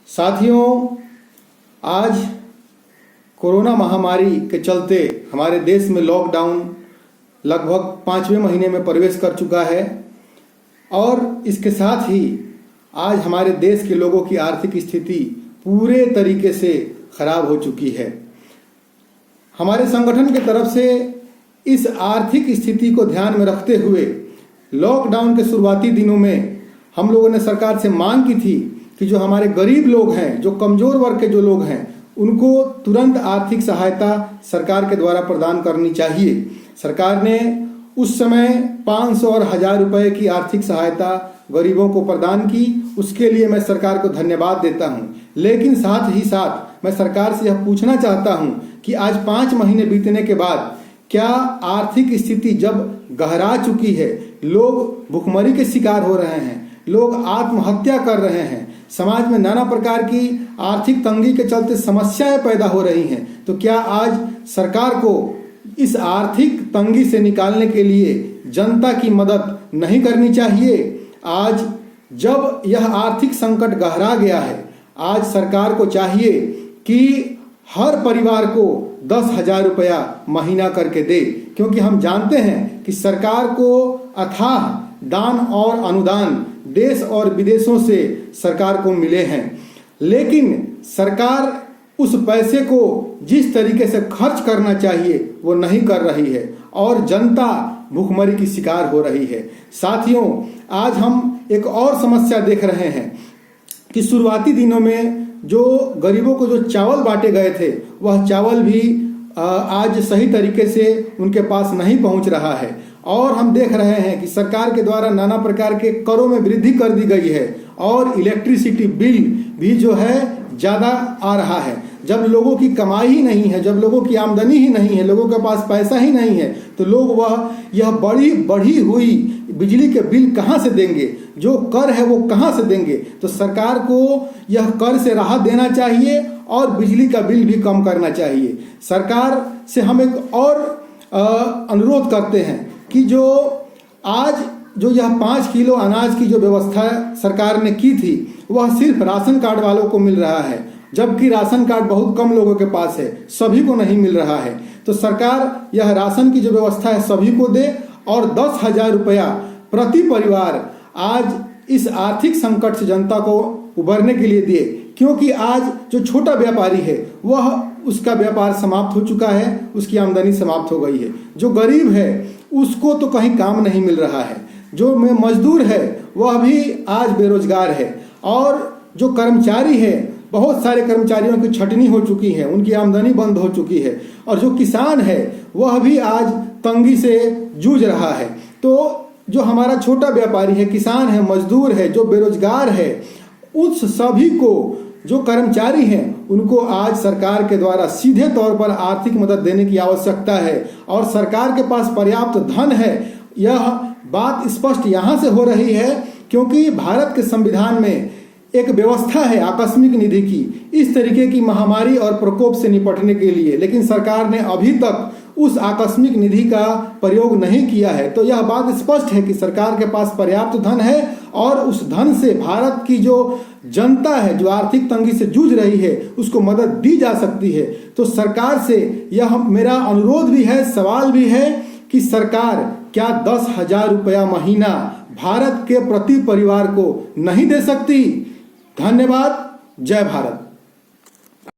साथियों, आज कोरोना महामारी के चलते हमारे देश में लॉकडाउन लगभग 5वें महीने में प्रवेश कर चुका है और इसके साथ ही आज हमारे देश के लोगों की आर्थिक स्थिति पूरे तरीके से खराब हो चुकी है। हमारे संगठन की तरफ से इस आर्थिक स्थिति को ध्यान में रखते हुए लॉकडाउन के शुरुआती दिनों में हम लोगों ने सरकार से मांग की थी कि जो हमारे गरीब लोग हैं, जो कमजोर वर्ग के जो लोग हैं, उनको तुरंत आर्थिक सहायता सरकार के द्वारा प्रदान करनी चाहिए। सरकार ने उस समय 500 और 1000 रुपए की आर्थिक सहायता गरीबों को प्रदान की। उसके लिए मैं सरकार को धन्यवाद देता हूं। लेकिन साथ ही साथ मैं सरकार से यह पूछना चाहता हूं कि आज 5 महीने बीतने के बाद क्या आर्थिक स्थिति जब गहरा चुकी है, लोग भुखमरी के शिकार हो रहे हैं, लोग आत्महत्या कर रहे हैं, समाज में नाना प्रकार की आर्थिक तंगी के चलते समस्याएं पैदा हो रही हैं, तो क्या आज सरकार को इस आर्थिक तंगी से निकालने के लिए जनता की मदद नहीं करनी चाहिए? आज जब यह आर्थिक संकट गहरा गया है, आज सरकार को चाहिए कि हर परिवार को 10,000 रुपया महीना करके दे, क्योंकि हम जानते हैं कि सरकार को अथाह दान और अनुदान देश और विदेशों से सरकार को मिले हैं, लेकिन सरकार उस पैसे को जिस तरीके से खर्च करना चाहिए वो नहीं कर रही है और जनता भूखमरी की शिकार हो रही है। साथियों, आज हम एक और समस्या देख रहे हैं कि शुरुआती दिनों में जो गरीबों को जो चावल बांटे गए थे, वह चावल भी आज सही तरीके से उनके पास नहीं पहुंच रहा है और हम देख रहे हैं कि सरकार के द्वारा नाना प्रकार के करों में वृद्धि कर दी गई है और इलेक्ट्रिसिटी बिल भी जो है ज़्यादा आ रहा है। जब लोगों की कमाई ही नहीं है, जब लोगों की आमदनी ही नहीं है, लोगों के पास पैसा ही नहीं है, तो लोग यह बढ़ी हुई बिजली के बिल कहाँ से देंगे? जो कर है वो कहाँ से देंगे? तो सरकार को यह कर से राहत देना चाहिए और बिजली का बिल भी कम करना चाहिए। सरकार से हम एक और अनुरोध करते हैं कि जो यह 5 किलो अनाज की जो व्यवस्था सरकार ने की थी, वह सिर्फ राशन कार्ड वालों को मिल रहा है, जबकि राशन कार्ड बहुत कम लोगों के पास है, सभी को नहीं मिल रहा है। तो सरकार यह राशन की जो व्यवस्था है सभी को दे और 10,000 रुपया प्रति परिवार आज इस आर्थिक संकट से जनता को उबरने के लिए दिए, क्योंकि आज जो छोटा व्यापारी है वह उसका व्यापार समाप्त हो चुका है, उसकी आमदनी समाप्त हो गई है। जो गरीब है उसको तो कहीं काम नहीं मिल रहा है, जो मजदूर है वह भी आज बेरोजगार है और जो कर्मचारी है, बहुत सारे कर्मचारियों की छटनी हो चुकी है, उनकी आमदनी बंद हो चुकी है और जो किसान है वह भी आज तंगी से जूझ रहा है। तो जो हमारा छोटा व्यापारी है, किसान है, मजदूर है, जो बेरोजगार है, उस सभी को, जो कर्मचारी हैं, उनको आज सरकार के द्वारा सीधे तौर पर आर्थिक मदद देने की आवश्यकता है और सरकार के पास पर्याप्त धन है। यह बात स्पष्ट यहाँ से हो रही है क्योंकि भारत के संविधान में एक व्यवस्था है आकस्मिक निधि की, इस तरीके की महामारी और प्रकोप से निपटने के लिए, लेकिन सरकार ने अभी तक उस आकस्मिक निधि का प्रयोग नहीं किया है। तो यह बात स्पष्ट है कि सरकार के पास पर्याप्त धन है और उस धन से भारत की जो जनता है, जो आर्थिक तंगी से जूझ रही है, उसको मदद दी जा सकती है। तो सरकार से यह मेरा अनुरोध भी है, सवाल भी है कि सरकार क्या 10,000 रुपया महीना भारत के प्रति परिवार को नहीं दे सकती? धन्यवाद। जय भारत।